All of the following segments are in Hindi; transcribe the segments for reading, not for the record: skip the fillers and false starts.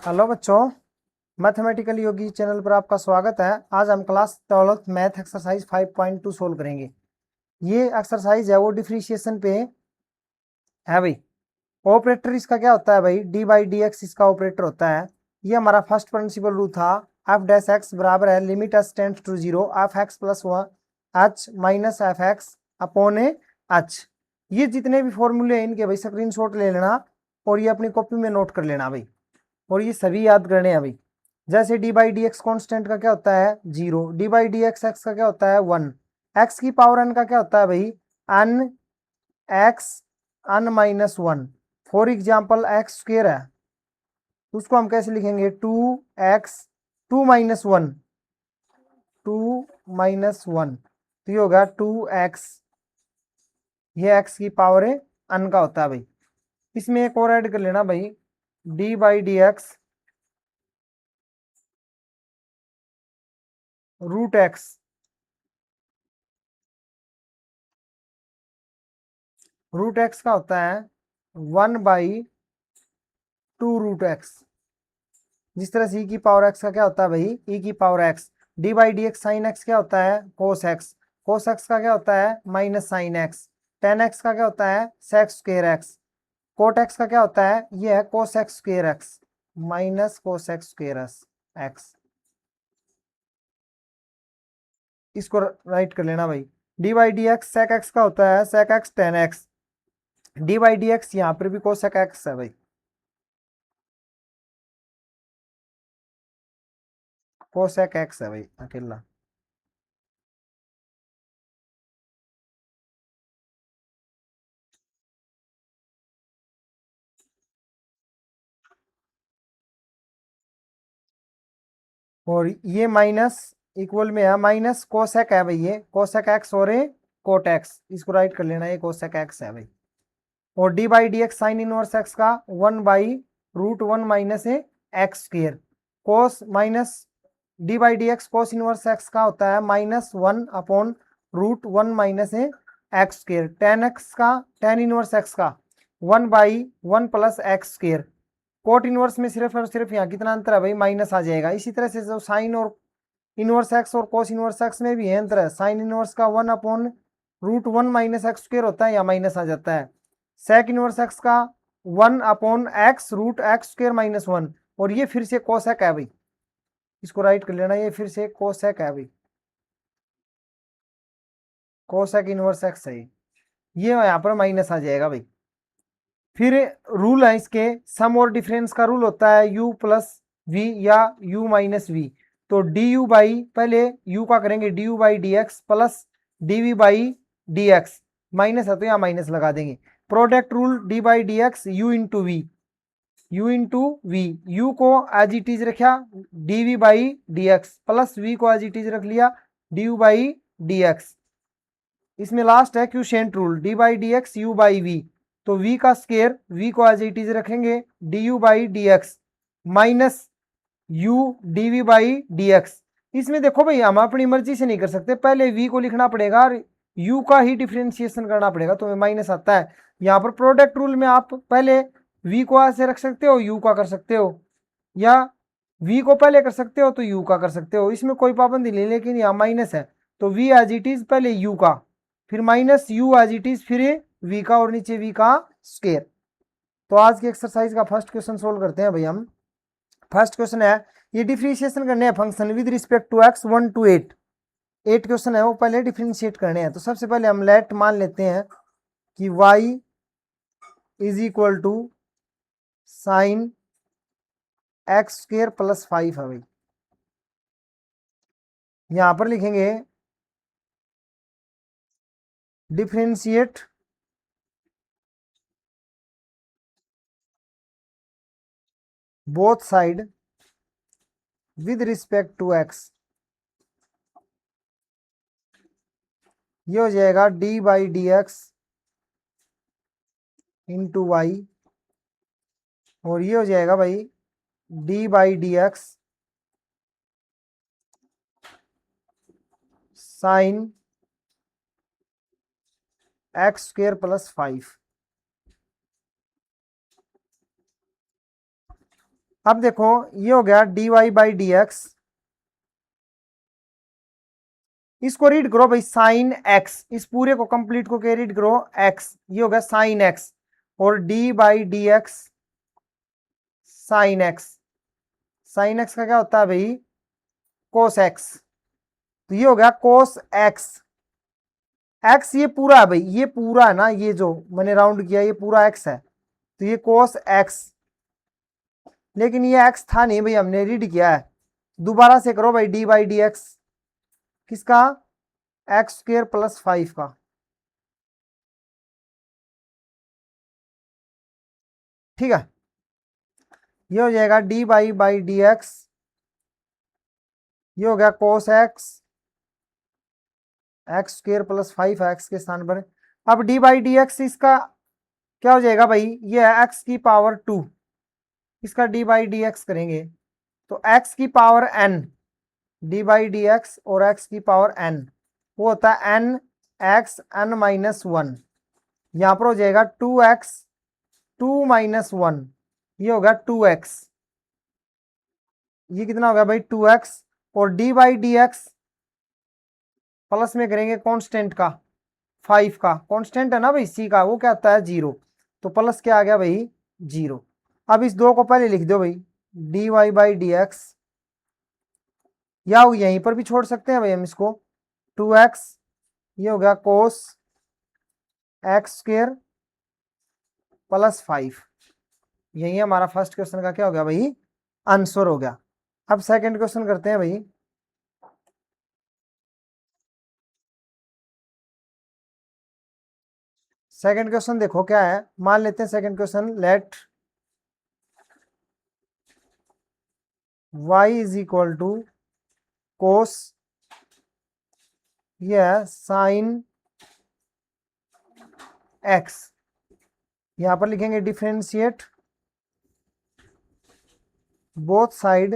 हेलो बच्चों, मैथमेटिकल योगी चैनल पर आपका स्वागत है। आज हम क्लास 12 मैथ एक्सरसाइज 5.2 सोल्व करेंगे। ये एक्सरसाइज है वो डिफरेंशिएशन पे है भाई। ऑपरेटर इसका क्या होता है भाई? डी बाई डी एक्स इसका ऑपरेटर होता है। ये हमारा फर्स्ट प्रिंसिपल रूल था। एफ डैश एक्स बराबर है limit h tends to zero f x plus one h minus f x upon h. ये जितने भी फॉर्मूले हैं इनके भाई स्क्रीनशॉट ले लेना और ये अपनी कॉपी में नोट कर लेना भाई, और ये सभी याद करने हैं भाई। जैसे d by d x constant का क्या होता है? Zero. D by d x x का क्या होता है? वन। एक्स की पावर एन का क्या होता है भाई? N x n minus one. For example x square है तो उसको हम कैसे लिखेंगे? Two x two minus one, two minus one, तो ये होगा टू एक्स। ये एक्स की पावर है एन का होता है भाई। इसमें एक और ऐड कर लेना भाई, d by d x root x. Root x का होता है one by two root x. जिस तरह से ई की पावर एक्स का क्या होता है भाई? ई की power x. D by d x sine x क्या होता है? Cos x. कोस एक्स का क्या होता है? Minus sine x. Tan x का क्या होता है? Sec square x. Cot x का क्या होता है? ये है cos x square x minus cos x square x. इसको राइट कर लेना भाई। D by d x sec x का होता है sec x tan x. D by d x यहाँ पर भी कोसेक एक्स है भाई। कोसेक एक्स है भाई अकेला। और ये माइनस इक्वल में है माइनस कोसेक है भाई, ये कोसेक एक्स और ये कोट एक्स। इसको राइट कर लेना, ये कोसेक एक्स है भाई। और d by d x sine inverse x का one by root one minus a x square. Cos minus d by d x cos inverse x का होता है minus one upon root one minus a x square. Tan x का टेन इनवर्स एक्स का one by one plus x square. Cot inverse में सिर्फ और सिर्फ यहाँ कितना अंतर है भाई? माइनस आ जाएगा। इसी तरह से जो साइन और इनवर्स एक्स और कोस इनवर्स एक्स में भी है अंतर है। साइन इनवर्स का one upon root one minus x square होता है, या माइनस आ जाता है। सेक इनवर्स एक्स का one upon x root x square minus one. और ये फिर से कोसेक है भाई, इसको राइट कर लेना, ये फिर से कोसेक है भाई। कोसेक इनवर्स एक्स है ये यहाँ पर माइनस आ जाएगा भाई। फिर रूल है इसके, सम और डिफरेंस का रूल होता है u प्लस वी या u माइनस वी। तो डी यू बाई, पहले u का करेंगे d u by d x plus d v by d x. Minus है तो यहाँ माइनस लगा देंगे। Product rule d by d x u into v, u into v. U को एज इट इज रखा d v by d x plus v को एज इट इज रख लिया d u by d x. इसमें लास्ट है quotient rule d by d x u by v. तो v का स्केयर v को एज इट इज रखेंगे d u by d x minus u d v by d x. इसमें देखो भाई हम अपनी मर्जी से नहीं कर सकते, पहले v को लिखना पड़ेगा और u का ही डिफ्रेंशिएशन करना पड़ेगा, तो माइनस आता है। यहाँ पर प्रोडक्ट रूल में आप पहले v को ऐसे रख सकते हो, u का कर सकते हो, या v को पहले कर सकते हो तो u का कर सकते हो, इसमें कोई पाबंदी नहीं। लेकिन यहाँ माइनस है तो v एज इट इज पहले u का, फिर minus u as it is, फिर v का और नीचे v का स्क्वायर। तो आज की एक्सरसाइज का फर्स्ट क्वेश्चन सोल्व करते हैं भाई हम। फर्स्ट क्वेश्चन है, ये डिफरेंशिएशन करने हैं function with respect to x one to eight. Eight question है वो पहले डिफरेंशिएट करने हैं। तो सबसे पहले हम लेट मान लेते हैं कि y is equal to sine x square plus five है भाई। यहां पर लिखेंगे differentiate both side with respect to x. ये हो जाएगा d by d x into y, और ये हो जाएगा भाई d by d x sine x square plus five. अब देखो ये हो गया dy बाई डी एक्स, इसको रीड करो भाई साइन एक्स, इस पूरे को कंप्लीट को क्या रीड करो एक्स, ये हो गया साइन एक्स, और d by d x sine x, sine x का क्या होता है भाई कोस एक्स, तो ये हो गया कोस एक्स, एक्स ये पूरा है भाई, ये पूरा है ना, ये जो मैंने राउंड किया ये पूरा एक्स है, तो ये कोस एक्स, लेकिन ये एक्स था नहीं भाई, हमने रीड किया है, दोबारा से करो भाई डी बाई डी एक्स, किसका एक्स स्क्र प्लस 5 का, ठीक है, ये हो जाएगा डी बाई डी एक्स, ये हो गया कोस x, x square plus 5 x के स्थान पर, अब डी बाई डी एक्स इसका क्या हो जाएगा भाई, ये है एक्स की पावर 2, इसका डी बाई डी एक्स करेंगे तो एक्स की power n, d by d x और एक्स की पावर एन, वो होता है एन एक्स एन माइनस 1, यहां पर हो जाएगा 2x 2 - 1, ये होगा 2x, ये कितना हो गया भाई 2x, और d by d x plus में करेंगे कांस्टेंट का 5 का, कांस्टेंट है ना भाई सी का, वो क्या आता है 0, तो प्लस क्या आ गया भाई 0, अब इस दो को पहले लिख दो भाई d y by d x, या यहीं पर भी छोड़ सकते हैं भाई हम इसको 2x, ये हो गया कोस एक्स स्क्र प्लस 5, यही हमारा फर्स्ट क्वेश्चन का क्या हो गया भाई आंसर हो गया। अब सेकंड क्वेश्चन करते हैं भाई, सेकंड क्वेश्चन देखो क्या है, मान लेते हैं second question let y is equal to cos, ये है साइन x, यहां पर लिखेंगे differentiate both side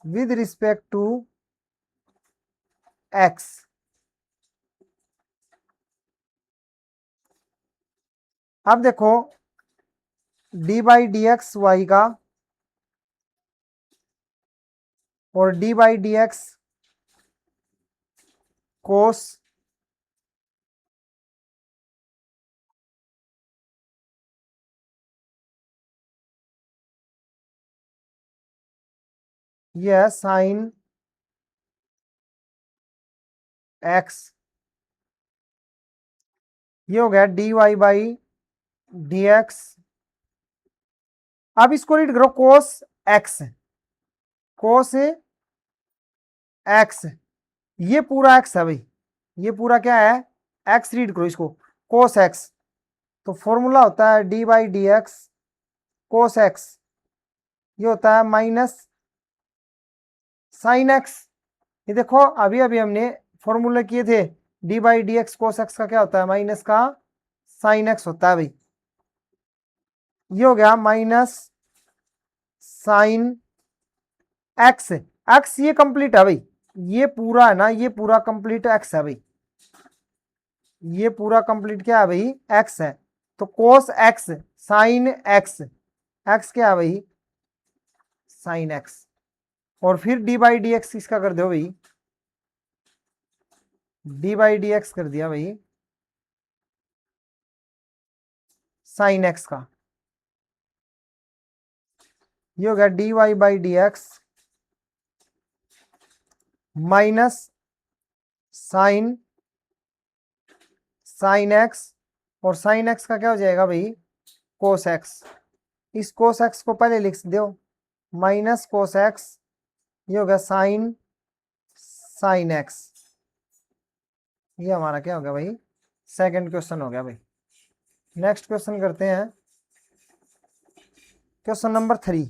with respect to x, अब देखो d by d x y का और d by d x cos ये है साइन एक्स, ये हो गया d y by d x, अब इसको रीड करो कोस एक्स, कोस एक्स, ये पूरा एक्स है भाई, ये पूरा क्या है एक्स, रीड करो इसको कोस एक्स, तो फॉर्मूला होता है D by d x cos x, ये होता है माइनस साइन एक्स, ये देखो अभी अभी हमने फॉर्मूला किए थे, D by d x cos x का क्या होता है माइनस का साइन एक्स होता है भाई, ये हो गया माइनस साइन एक्स, एक्स ये कंप्लीट है भाई, ये पूरा है ना, ये पूरा कंप्लीट एक्स है भाई, ये पूरा कंप्लीट क्या है भाई एक्स है, तो cos x sine x, x क्या है भाई साइन एक्स, और फिर डी बाई डी एक्स किसका कर दो भाई, डी बाई डी एक्स कर दिया भाई साइन एक्स का, ये हो गया d y by d x minus sine sine x, और साइन एक्स का क्या हो जाएगा भाई कोस एक्स, इस कोस एक्स को पहले लिख दो माइनस कोस एक्स, ये हो गया साइन साइन एक्स, ये हमारा क्या हो गया भाई सेकंड क्वेश्चन हो गया भाई। नेक्स्ट क्वेश्चन करते हैं question number 3,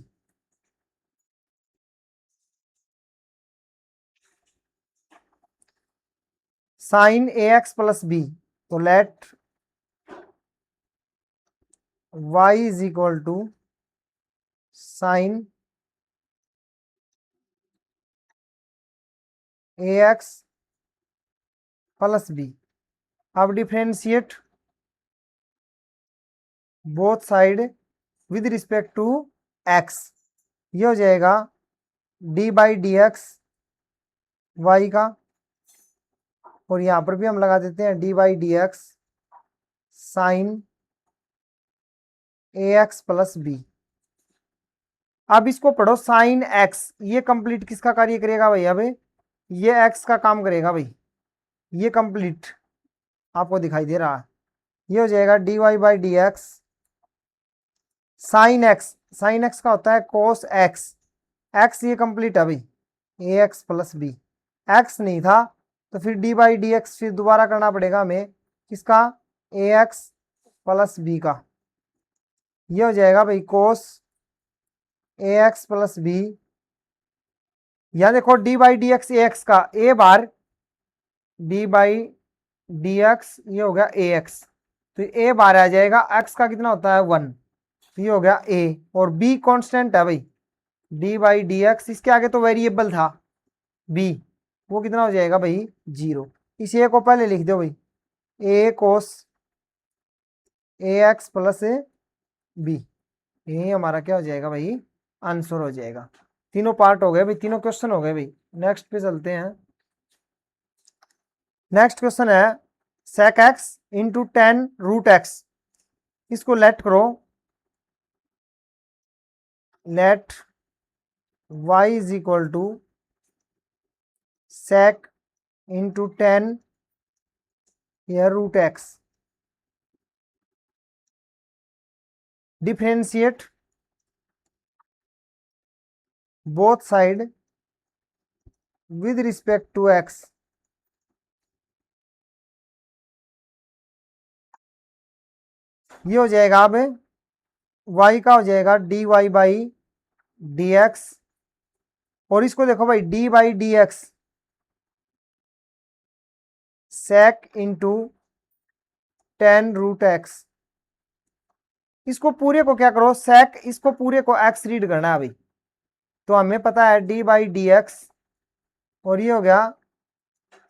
sine a x plus b, तो let y is equal to sine a x plus b, अब differentiate both side with respect to x, ये हो जाएगा d by d x y का, और यहां पर भी हम लगा देते हैं d by d x sine a x plus b. अब इसको पढ़ो साइन एक्स, ये कंप्लीट किसका कार्य करेगा भाई, अब ये एक्स का काम करेगा भाई, ये कंप्लीट आपको दिखाई दे रहा है, ये हो जाएगा d y by d x sine x, sine x का होता है कोस एक्स, एक्स ये कंप्लीट है भाई, a x plus b, x नहीं था तो फिर डी बाई डी एक्स फिर दोबारा करना पड़ेगा हमें किसका, ए एक्स प्लस बी का, ये हो जाएगा भाई कोस ए एक्स प्लस बी, या देखो d by d x A x का ए बार डी बाई डी एक्स, ये हो गया ए एक्स, तो ए बार आ जाएगा, एक्स का कितना होता है 1, तो ये हो गया ए, और बी कांस्टेंट है भाई डी बाई डी एक्स, इसके आगे तो वेरिएबल था बी, वो कितना हो जाएगा भाई 0, इस ए को पहले लिख दो भाई, ए कोस ए एक्स प्लस ए बी, ये हमारा क्या हो जाएगा भाई आंसर हो जाएगा। तीनों पार्ट हो गए भाई, तीनों क्वेश्चन हो गए भाई। नेक्स्ट पे चलते हैं। नेक्स्ट क्वेश्चन है sec x into 10 root x, इसको लेट करो, let y is equal to sec into 10 या root x, differentiate both side with respect to x, ये हो जाएगा अब y का हो जाएगा d y by d x, और इसको देखो भाई d by d x sec into 10 root x, इसको पूरे को क्या करो सेक, इसको पूरे को एक्स रीड करना है अभी, तो हमें पता है डी बाई डी एक्स, और ये हो गया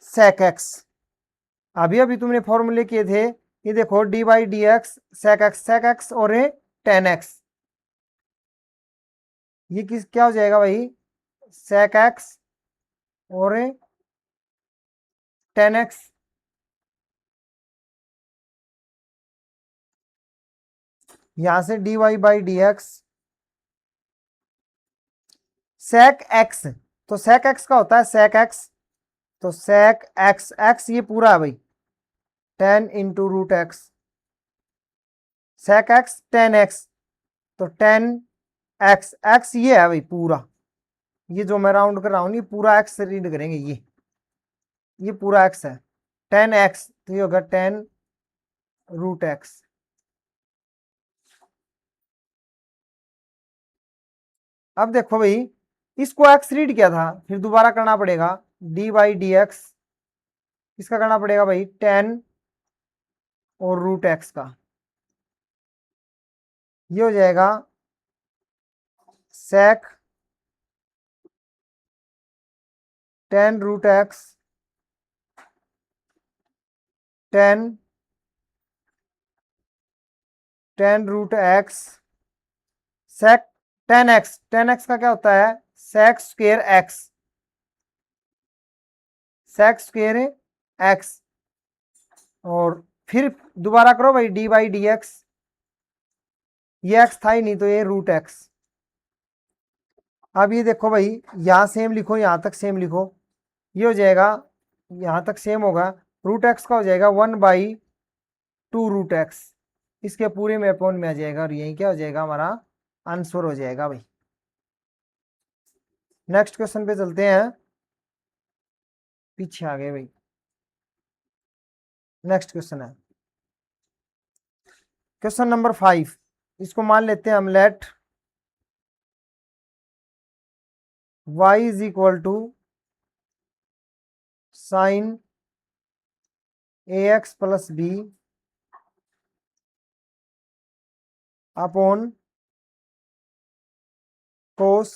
सेक एक्स, अभी अभी तुमने फॉर्मूले किए थे, ये देखो d by d x sec x और 10 एक्स, ये किस क्या हो जाएगा भाई सेक एक्स और 10 एक्स, यहां से d y by d x sec x, तो सेक एक्स का होता है सेक एक्स, तो सेक एक्स, एक्स ये पूरा है भाई 10 into root x, sec x 10 x, तो 10 एक्स, एक्स ये है भाई पूरा, ये जो मैं राउंड कर रहा हूं ये पूरा एक्स रीड करेंगे, ये पूरा एक्स है 10 एक्स, तो ये होगा 10 रूट एक्स। अब देखो भाई इसको एक्स रीड किया था, फिर दोबारा करना पड़ेगा डी बाई डी एक्स, इसका करना पड़ेगा भाई 10 और रूट एक्स का, ये हो जाएगा sec 10 root x 10 root x sec 10 x, 10 x का क्या होता है sec square x, sec square x, और फिर दोबारा करो भाई डी बाई डी एक्स, ये एक्स था ही नहीं तो ये रूट एक्स। अब ये देखो भाई यहां सेम लिखो, यहां तक सेम लिखो, ये हो जाएगा यहां तक सेम होगा, रूट एक्स का हो जाएगा 1/2 रूट एक्स, इसके पूरे में अपॉन में आ जाएगा, और यही क्या हो जाएगा हमारा आंसर हो जाएगा भाई। नेक्स्ट क्वेश्चन पे चलते हैं, पीछे आ गए भाई। नेक्स्ट क्वेश्चन है क्वेश्चन नंबर 5, इसको मान लेते हैं हम let y is equal to sine a x plus b upon cos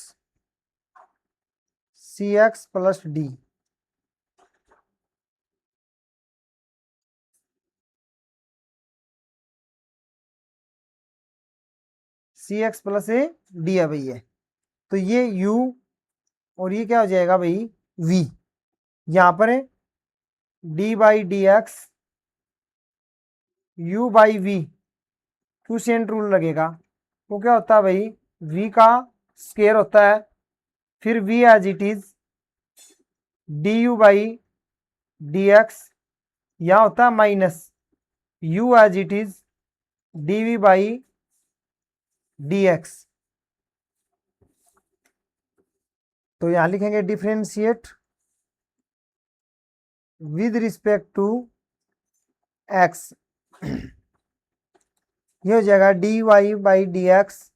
c x plus d, c x plus a d है भाई ये। तो ये u और ये क्या हो जाएगा भाई v। यहां पर d by d x u by v quotient rule लगेगा। वो क्या होता है भाई v का स्केयर होता है, फिर v as it is d u by d x, यहां होता है minus u as it is d v by d x. तो यहां लिखेंगे differentiate with respect to x. ये हो जाएगा d y by d x.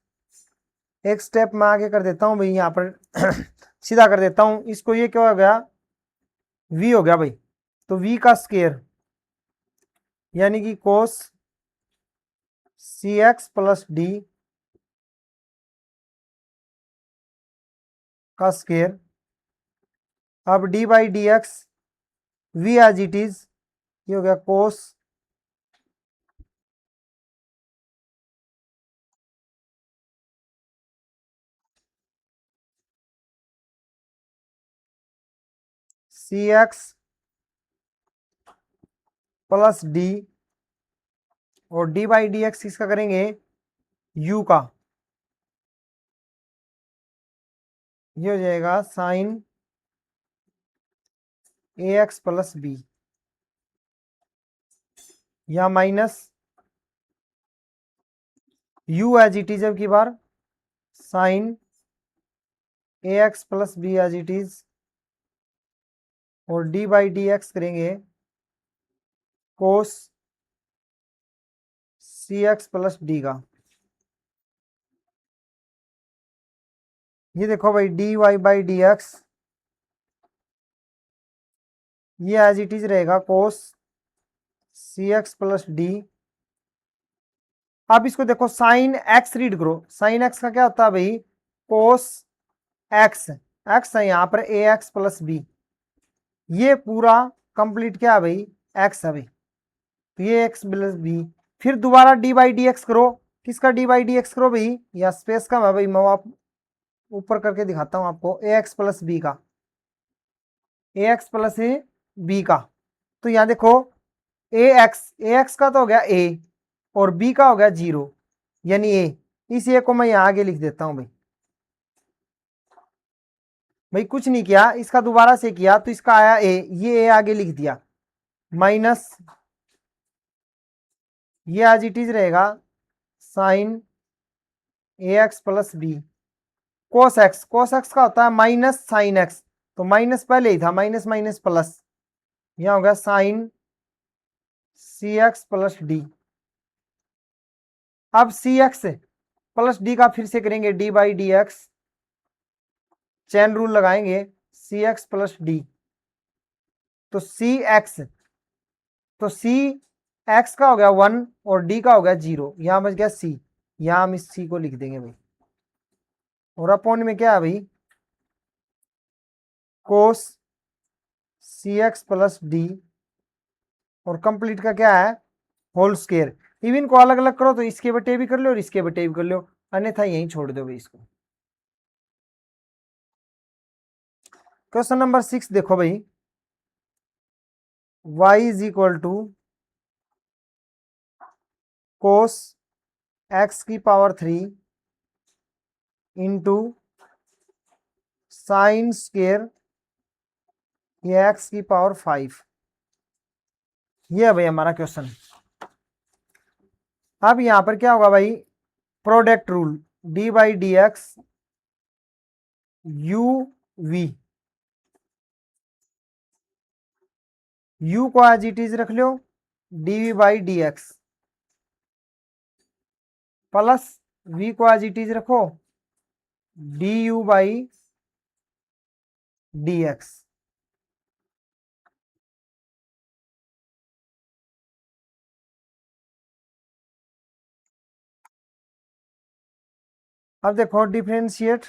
एक स्टेप मैं आगे कर देता हूं भाई, यहां पर सीधा कर देता हूं इसको। ये क्या हो गया v हो गया भाई। तो v का स्केयर यानी कि cos c x plus d का स्केयर। अब d by d x v as it is, ये हो गया cos c x plus d, और डी बाई डी एक्स किसका करेंगे u का। ये हो जाएगा sine a x plus b, या minus u as it is अब की बार sine a x plus b as it is, और डी बाई डी एक्स करेंगे cos c x plus d का। ये देखो भाई d y by d x, ये एज इट इज रहेगा cos c x plus d. अब इसको देखो साइन एक्स रीड करो, साइन एक्स का क्या होता है भाई कोस एक्स। एक्स है यहां पर ए एक्स प्लस बी, ये पूरा कंप्लीट क्या है भाई एक्स है भाई। तो ये एक्स प्लस बी, फिर दोबारा डी बाई डी एक्स करो। किसका डी बाई डी एक्स करो भाई, या स्पेस का है भाई, मैं आप ऊपर करके दिखाता हूं आपको। ए एक्स प्लस बी का, ए एक्स प्लस ए बी का। तो यहां देखो ए एक्स का तो हो गया ए, और बी का हो गया 0 यानी ए। इस ए को मैं यहां आगे लिख देता हूं भाई। भाई कुछ नहीं किया, इसका दोबारा से किया तो इसका आया ए, ये ए आगे लिख दिया, माइनस ये एज इट इज रहेगा sine a x plus b cos x. Cos x का होता है माइनस साइन एक्स, तो माइनस पहले ही था, माइनस माइनस प्लस, यहां हो गया sine c x plus d. अब सी एक्स प्लस डी का फिर से करेंगे d by d x, chain rule लगाएंगे सी एक्स प्लस डी। तो सी एक्स, तो सी एक्स का हो गया 1 और डी का हो गया 0, यहां बच गया सी, यहां हम इस सी को लिख देंगे भाई। और अपॉन में क्या है भाई कोस सी एक्स प्लस डी, और कंप्लीट का क्या है होल स्केयर। इवन को अलग अलग करो तो इसके बटे भी कर लो और इसके बटे भी कर लो, अन्यथा यहीं छोड़ दो भाई इसको। क्वेश्चन नंबर 6 देखो भाई, y is equal to cos x की पावर 3 इंटू साइन स्केयर ये एक्स की पावर 5। ये है भाई हमारा क्वेश्चन। अब यहां पर क्या होगा भाई product rule, d by d x u v, u को एज इट इज रख लो d v by d x, plus v को एज इट इज रखो d u by d x. अब देखो differentiate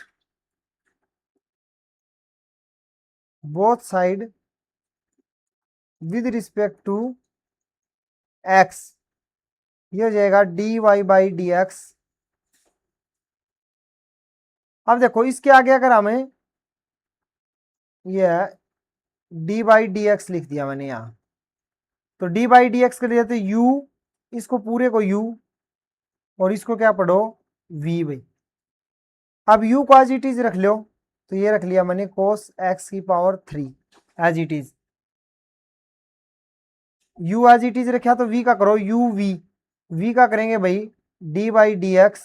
both side with respect to x. ये हो जाएगा d y by d x अब देखो इसके आगे अगर हमें ये डी बाई डी एक्स लिख दिया मैंने यहाँ, तो डी बाई डी एक्स कर दिया तो यू, इसको पूरे को यू और इसको क्या पढ़ो वी भाई। अब u को एज इट इज रख लो, तो ये रख लिया मैंने कोस एक्स की power 3 as it is. u as it is रखा तो v का करो u v का करेंगे भाई d by d x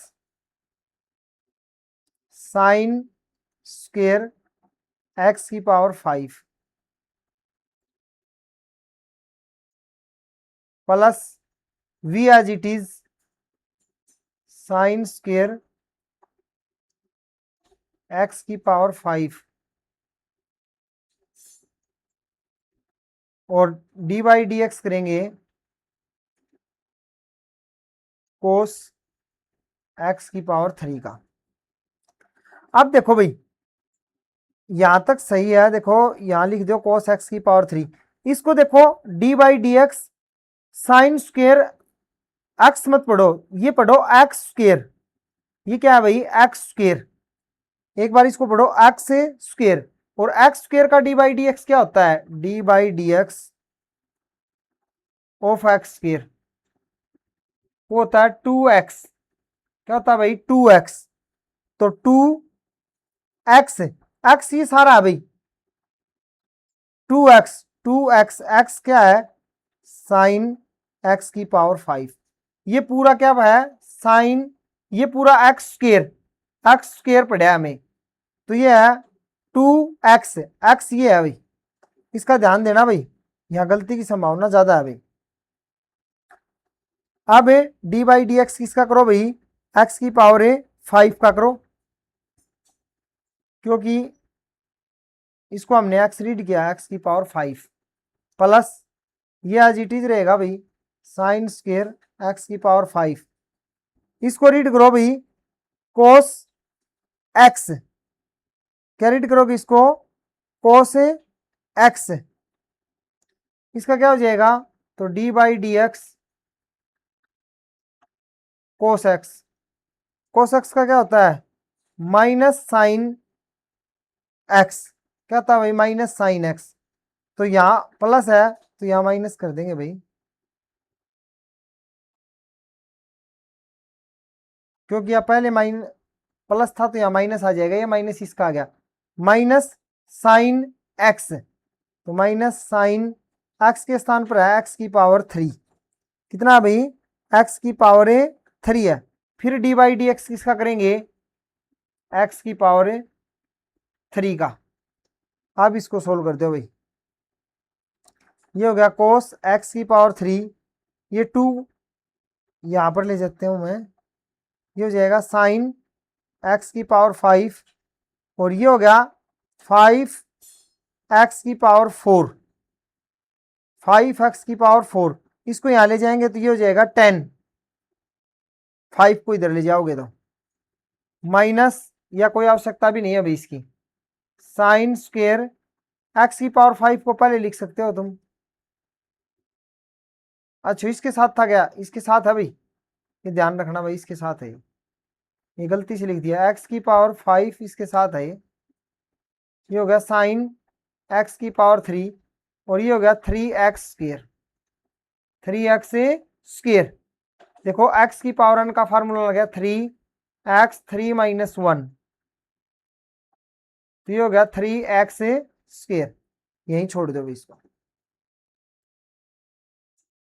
sine square x की power 5 plus v as it is sine square x की पावर 5 और डी बाई डी एक्स करेंगे कोस एक्स की पावर 3 का। अब देखो भाई यहां तक सही है, देखो यहां लिख दो कोस एक्स की पावर 3, इसको देखो d by d x sine square x मत पढ़ो, ये पढ़ो एक्स स्क्वेयर, ये क्या है भाई एक्स स्क्वेयर, एक बार इसको पढ़ो एक्स से स्क्वेयर, और एक्स स्क्वेयर का डी बाई डी एक्स क्या होता है D by d x of x square, वो होता है 2x, क्या होता है भाई 2x, तो 2x x ये सारा है भाई 2x x क्या है साइन x की पावर 5, ये पूरा क्या है साइन, ये पूरा एक्स स्क्वेयर पढ़ा है हमें, तो ये है 2x x ये है भाई, इसका ध्यान देना भाई, यहाँ गलती की संभावना ज्यादा है भाई। अब डी बाई डी एक्स किसका करो भाई एक्स की पावर 5 का करो, क्योंकि इसको हमने एक्स रीड किया एक्स की पावर 5 प्लस ये एज इट इज रहेगा भाई साइन स्क्वेयर एक्स की पावर 5, इसको रीड करो भाई कोस एक्स, क्या रीड करोगे इसको कोस एक्स, इसका क्या हो जाएगा तो D by d x cos x का क्या होता है माइनस साइन एक्स, क्या होता है भाई माइनस साइन एक्स, तो यहां प्लस है तो यहां माइनस कर देंगे भाई, क्योंकि यहाँ पहले प्लस था तो यहाँ माइनस आ जाएगा, ये माइनस इसका आ गया माइनस साइन एक्स, तो माइनस साइन एक्स के स्थान पर है एक्स की पावर 3, कितना भाई एक्स की पावर 3 है, फिर डी बाई डी एक्स किसका करेंगे एक्स की पावर 3 का। अब इसको सोल्व कर दो भाई, ये हो गया कोस एक्स की पावर 3, ये 2 यहां पर ले जाते हूं मैं, ये हो जाएगा साइन एक्स की पावर 5 और ये हो गया 5 एक्स की पावर 4, 5 एक्स की पावर 4, इसको यहां ले जाएंगे तो ये हो जाएगा 10, 5 को इधर ले जाओगे तो माइनस, या कोई आवश्यकता भी नहीं है अभी इसकी, साइन स्क्वेयर एक्स की पावर 5 को पहले लिख सकते हो तुम, अच्छा इसके साथ था क्या, इसके साथ है भाई, ये ध्यान रखना भाई इसके साथ है, ये गलती से लिख दिया एक्स की पावर 5 इसके साथ है, ये हो गया साइन एक्स की पावर 3 और ये हो गया 3x स्क्वेयर, 3x स्क्वेयर, देखो x की पावर n का फार्मूला लग गया 3x 3 माइनस 1, तो ये हो गया 3x स्क्वेयर, यहीं छोड़ दो इसको,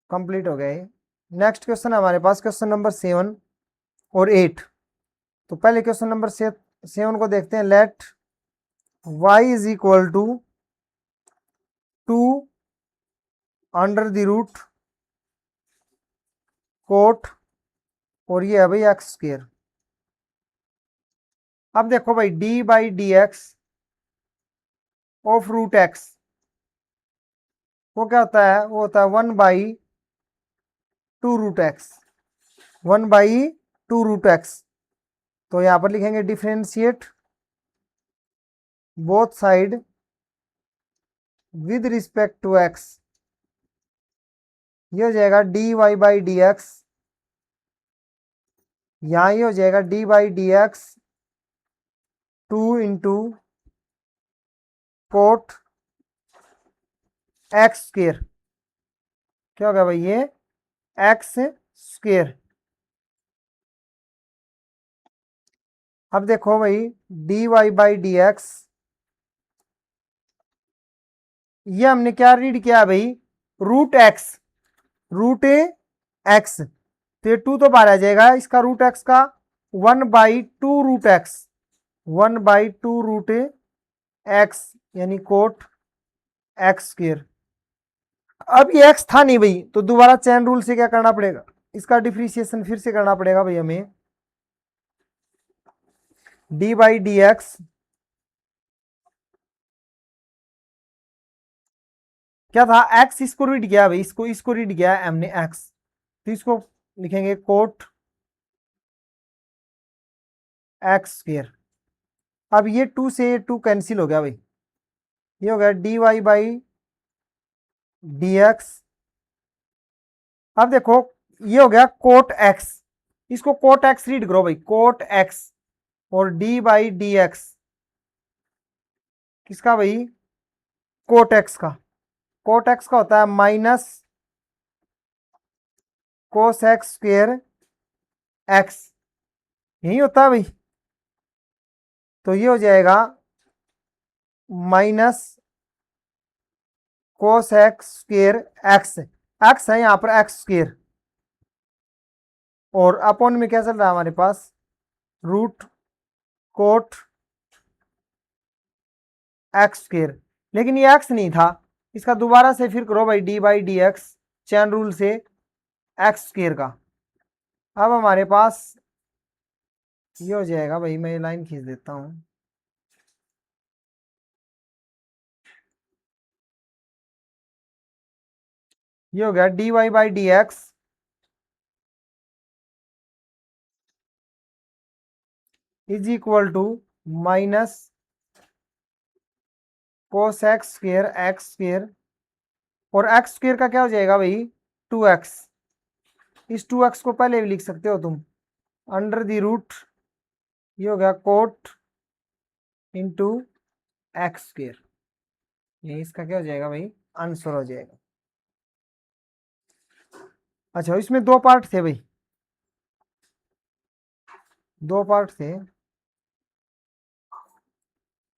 कंप्लीट हो गया। नेक्स्ट क्वेश्चन है हमारे पास क्वेश्चन नंबर 7 और 8, तो पहले क्वेश्चन नंबर 7 को देखते हैं, लेट y is equal to 2 under the root cot और ये है भाई एक्स स्क्वेयर। अब देखो भाई d by d x of root x वो क्या होता है, वो होता है 1/2 रूट एक्स, 1/2 रूट एक्स, तो यहां पर लिखेंगे differentiate both side with respect to x, ये हो जाएगा d y by d x, यहां ये हो जाएगा d by d x 2 into cot x square, क्या हो गया भाई ये एक्स स्क्र। अब देखो भाई d y by d x, ये हमने क्या रीड किया भाई रूट एक्स, रूट एक्स, तो ये 2 तो बाहर आ जाएगा, इसका रूट एक्स का 1/2 रूट एक्स, 1/2 रूट एक्स यानी कोट एक्स स्क्र। अब ये एक्स था नहीं भाई, तो दोबारा चैन रूल से क्या करना पड़ेगा, इसका डिफ्रीसिएशन फिर से करना पड़ेगा भाई हमें। डी बाई डी एक्स क्या था, एक्स इसको रीड किया भाई, इसको रीड किया हमने एक्स, तो इसको लिखेंगे कोट एक्स स्क्र। अब ये 2 से 2 कैंसिल हो गया भाई, ये हो गया d y by d x. अब देखो ये हो गया कोट एक्स, इसको कोट एक्स रीड करो भाई, कोट एक्स, और डी बाई डी एक्स किसका भाई कोट एक्स का, कोट एक्स का होता है minus cos x square x, यही होता है भाई। तो ये हो जाएगा minus cos x square x, x है यहां पर एक्स स्क्र, और अपॉन में क्या चल रहा है हमारे पास रूट कोट एक्स स्क्र, लेकिन ये एक्स नहीं था, इसका दोबारा से फिर करो भाई d by d x chain rule से एक्स स्क्र का। अब हमारे पास ये हो जाएगा भाई, मैं ये लाइन खींच देता हूं, ये हो गया d y by d x is equal to minus cos x square, और एक्स स्क्र का क्या हो जाएगा भाई 2x, इस 2x को पहले भी लिख सकते हो तुम अंडर द रूट, ये हो गया कोट इंटू एक्स स्क्र, ये इसका क्या हो जाएगा भाई आंसर हो जाएगा। अच्छा इसमें 2 पार्ट थे भाई, 2 पार्ट थे,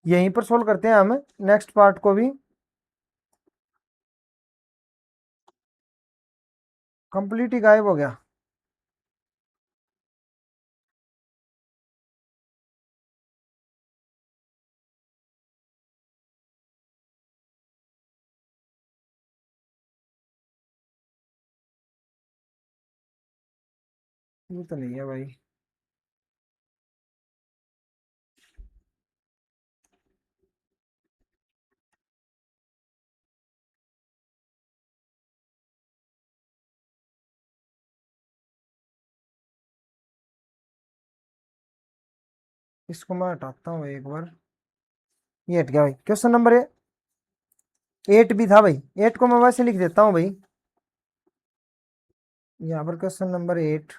यहीं पर सोल्व करते हैं हम नेक्स्ट पार्ट को भी। कंप्लीट ही गायब हो गया, ये तो नहीं है भाई, इसको मैं हटाता हूँ एक बार, ये हट गया भाई, क्वेश्चन नंबर 8 भी था भाई, 8 को मैं वैसे लिख देता हूँ भाई, यहाँ पर question number 8,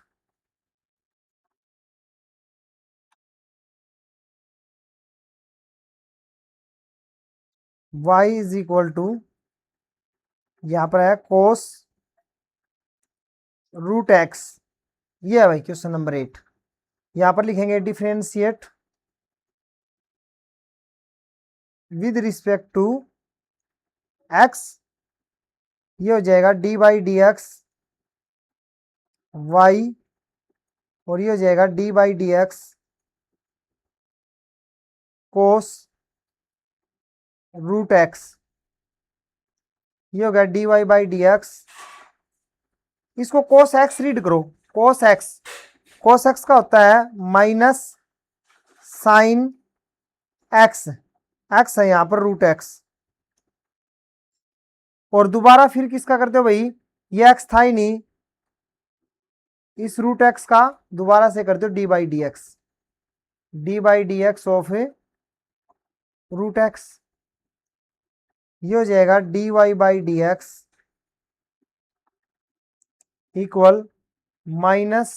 y is equal to, यहाँ पर है कोस रूट एक्स, ये है भाई क्वेश्चन नंबर 8, यहाँ पर लिखेंगे differentiate with respect to x, ये हो जाएगा d by d x y, और ये हो जाएगा d by d x cos root x, ये हो गया d y by d x, इसको कोस एक्स रीड करो, कोस एक्स, कोस एक्स का होता है माइनस साइन एक्स, एक्स है यहां पर रूट एक्स, और दोबारा फिर किसका करते हो भाई, ये एक्स था ही नहीं, इस रूट एक्स का दोबारा से करते हो d by d x, d by d x of root x, ये हो जाएगा d y by d x equal minus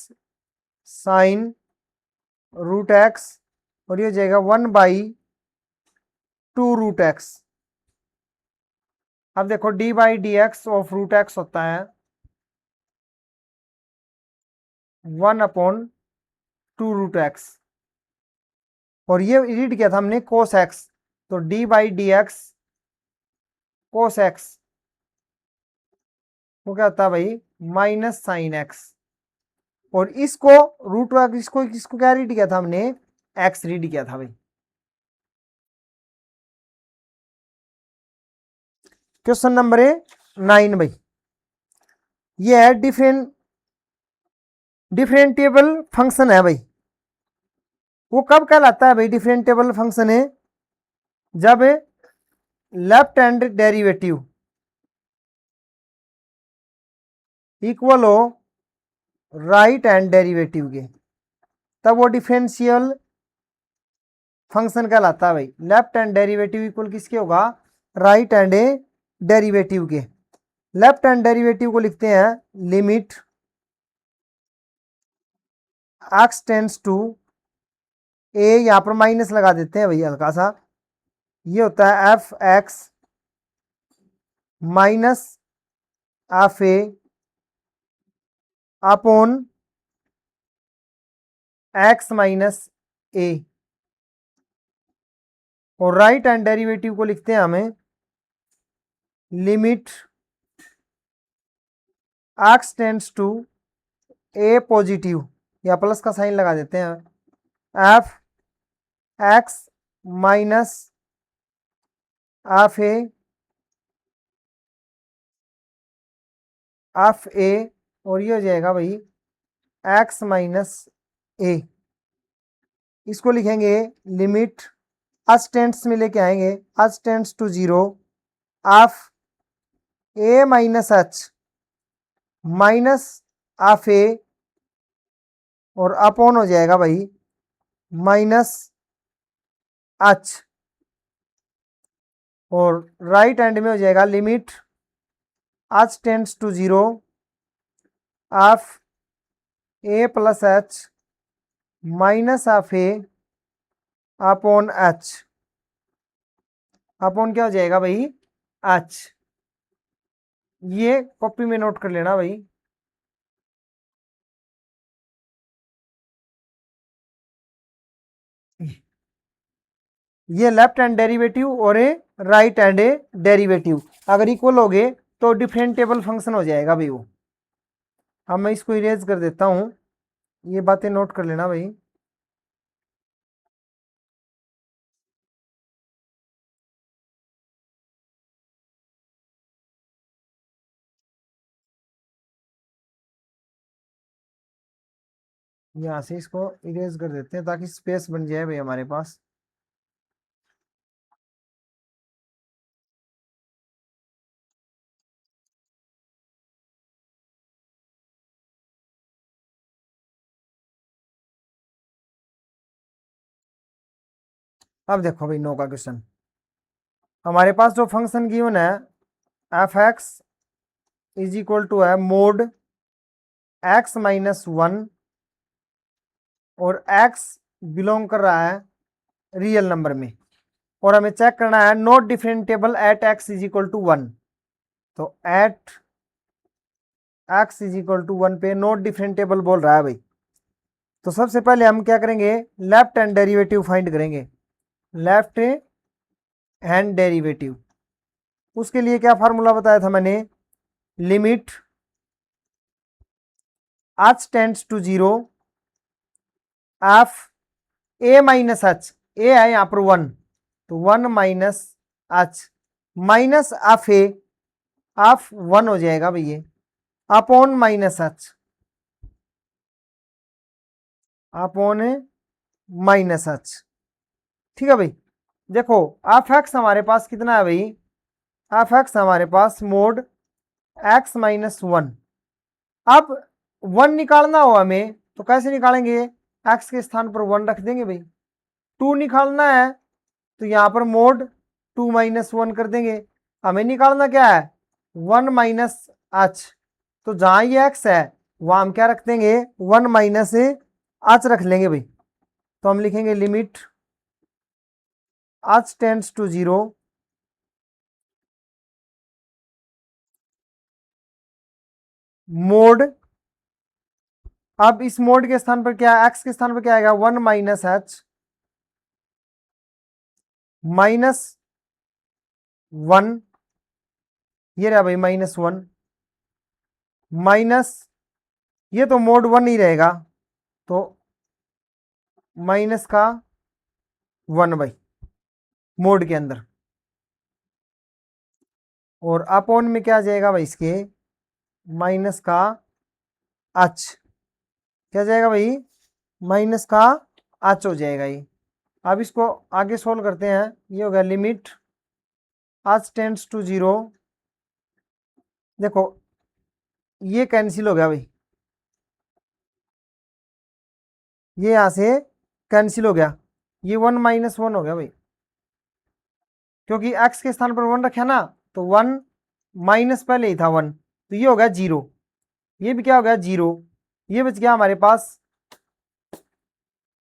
sine root x और ये हो जाएगा 1/2√x। अब देखो d/dx ऑफ √x होता है 1/2√x, और ये रीड किया था हमने cos x, तो d/dx cos x वो क्या होता है भाई -sin x, और इसको इसको क्या रीड किया था हमने x रीड किया था भाई। क्वेश्चन नंबर 9 भाई, ये है डिफरेंटिएबल फंक्शन है भाई। वो कब कहलाता है भाई डिफरेंटिएबल फंक्शन है? जब लेफ्ट हैंड डेरिवेटिव इक्वल हो राइट हैंड डेरिवेटिव के, तब वो डिफरेंशियल फंक्शन कहलाता है भाई। लेफ्ट हैंड डेरिवेटिव इक्वल किसके होगा? राइट हैंड डेरिवेटिव के। लेफ्ट हैंड डेरिवेटिव को लिखते हैं लिमिट x टेंड्स टू ए, यहां पर माइनस लगा देते हैं भाई हल्का सा, ये होता है f x minus f a upon x minus a, और राइट हैंड डेरिवेटिव को लिखते हैं हमें limit x tends to a positive, या प्लस का साइन लगा देते हैं, f x minus f a, और ये हो जाएगा भाई एक्स माइनस ए। इसको लिखेंगे लिमिट एच टेंड्स में लेके आएंगे h tends to 0 f a minus h minus f a, और अपॉन हो जाएगा भाई माइनस एच, और राइट हैंड में हो जाएगा limit h tends to 0 f a plus h minus f a upon h, upon क्या हो जाएगा भाई एच। ये कॉपी में नोट कर लेना भाई। ये लेफ्ट हैंड डेरिवेटिव और ए राइट हैंड डेरिवेटिव अगर इक्वल हो गए तो डिफरेंटिएबल फंक्शन हो जाएगा भाई वो। अब मैं इसको इरेज कर देता हूं, ये बातें नोट कर लेना भाई। यहां से इसको इरेज कर देते हैं ताकि स्पेस बन जाए भाई हमारे पास। अब देखो भाई 9 का क्वेश्चन, हमारे पास जो फंक्शन गिवन है f x is equal to है मोड एक्स माइनस 1, और एक्स बिलोंग कर रहा है रियल नंबर में, और हमें चेक करना है not differentiable at x is equal to 1। तो at x is equal to 1 पे नॉट डिफरेंटिएबल बोल रहा है भाई। तो सबसे पहले हम क्या करेंगे लेफ्ट हैंड डेरिवेटिव फाइंड करेंगे, लेफ्ट हैंड डेरिवेटिव। उसके लिए क्या फार्मूला बताया था मैंने, limit h tends to 0 f a minus h, a है यहां पर 1, तो 1 minus h minus f a, f 1 हो जाएगा भैया upon minus h, upon minus h. ठीक है भाई। देखो एफ एक्स हमारे पास कितना है भाई, एफ एक्स हमारे पास मोड एक्स माइनस 1। अब 1 निकालना हो हमें तो कैसे निकालेंगे, एक्स के स्थान पर 1 रख देंगे भाई। 2 निकालना है तो यहां पर मोड 2 माइनस 1 कर देंगे। हमें निकालना क्या है 1 माइनस एच, तो जहां ये एक्स है वहां हम क्या रख देंगे 1 माइनस एच रख लेंगे भाई। तो हम लिखेंगे limit h tends to 0, mod, अब इस मोड के स्थान पर क्या, x के स्थान पर क्या आएगा, 1 माइनस h माइनस 1, ये रहा भाई -1 माइनस, ये तो मोड 1 ही रहेगा, तो माइनस का 1 भाई मोड के अंदर, और अपॉन में क्या आ जाएगा भाई इसके, माइनस का h, क्या जाएगा भाई, माइनस का h हो जाएगा ये। अब इसको आगे सोल्व करते हैं, ये हो गया लिमिट h टेंड्स टू 0, देखो ये कैंसिल हो गया भाई, ये यहां से कैंसिल हो गया, ये 1 -1 हो गया भाई, क्योंकि x के स्थान पर 1 रखा ना, तो 1 माइनस पहले ही था 1, तो ये हो गया 0, ये भी क्या हो गया 0, ये बच गया हमारे पास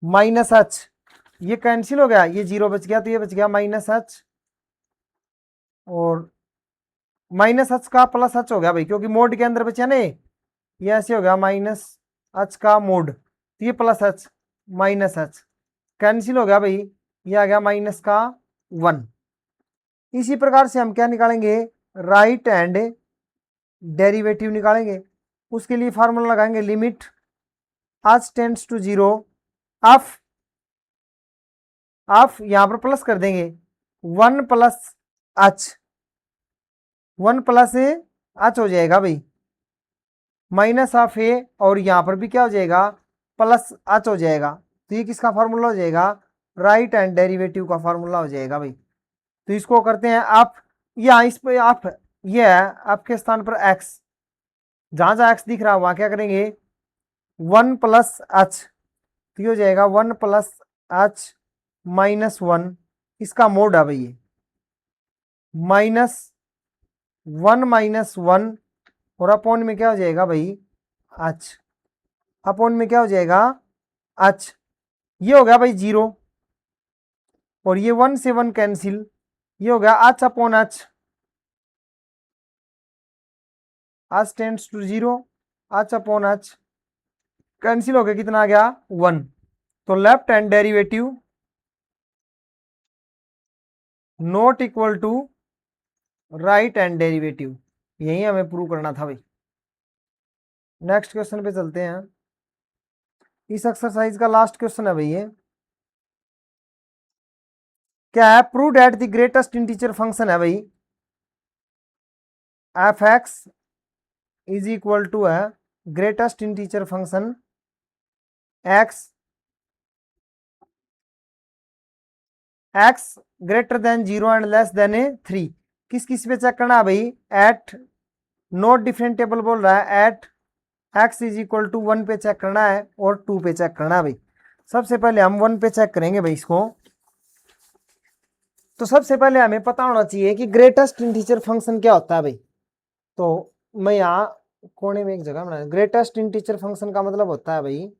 -h, ये कैंसिल हो गया, ये 0 बच गया, तो ये बच गया -h, और -h का +h हो गया भाई, क्योंकि मोड के अंदर बचा ना ये ऐसे हो गया -h का मोड, तो ये +h -h कैंसिल हो गया भाई, ये आ गया माइनस का 1। इसी प्रकार से हम क्या निकालेंगे, राइट हैंड डेरिवेटिव निकालेंगे, उसके लिए फार्मूला लगाएंगे limit h tends to 0, of यहां पर प्लस कर देंगे, 1 + h, 1 + h हो जाएगा भाई, -a, और यहां पर भी क्या हो जाएगा, +h हो जाएगा, तो ये किसका फार्मूला हो जाएगा, राइट हैंड डेरिवेटिव का फार्मूला हो जाएगा भाई। तो इसको करते हैं आप, या इस पे आप, ये है आपके स्थान पर x, जहां जहां x दिख रहा है वहां क्या करेंगे, 1 + h, तो ये हो जाएगा 1 + h -1, इसका मोड है भाई ये, -1 -1, और अपॉन में क्या हो जाएगा भाई h, अपॉन में क्या हो जाएगा h, ये हो गया भाई 0, और ये 1 से 1 कैंसिल, ये हो गया h upon h, h tends to 0, h upon h cancel हो गया, कितना आ गया 1, तो left hand derivative not equal to right hand derivative, यही हमें प्रूव करना था भाई। नेक्स्ट क्वेश्चन पे चलते हैं, इस एक्सरसाइज का लास्ट क्वेश्चन है भाई ये, क्या है, prove that the greatest integer function है भाई f x is equal to है greatest integer function x, x greater than 0 and less than 3, किस किस पे चेक करना है भाई, एट नॉट डिफरेंटेबल बोल रहा है, at x is equal to 1 पे चेक करना है, और 2 पे चेक करना है भाई। सबसे पहले हम 1 पे चेक करेंगे भाई इसको, तो सबसे पहले हमें पता होना चाहिए कि ग्रेटेस्ट इंटीजर फंक्शन क्या होता है भाई। तो मैं यहाँ कोने में एक जगह बना, ग्रेटेस्ट इंटीजर फंक्शन का मतलब होता है भाई,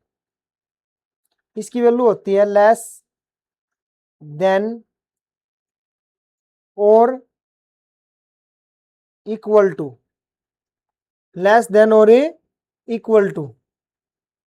इसकी वैल्यू होती है लेस देन और इक्वल टू, लेस देन और इक्वल टू,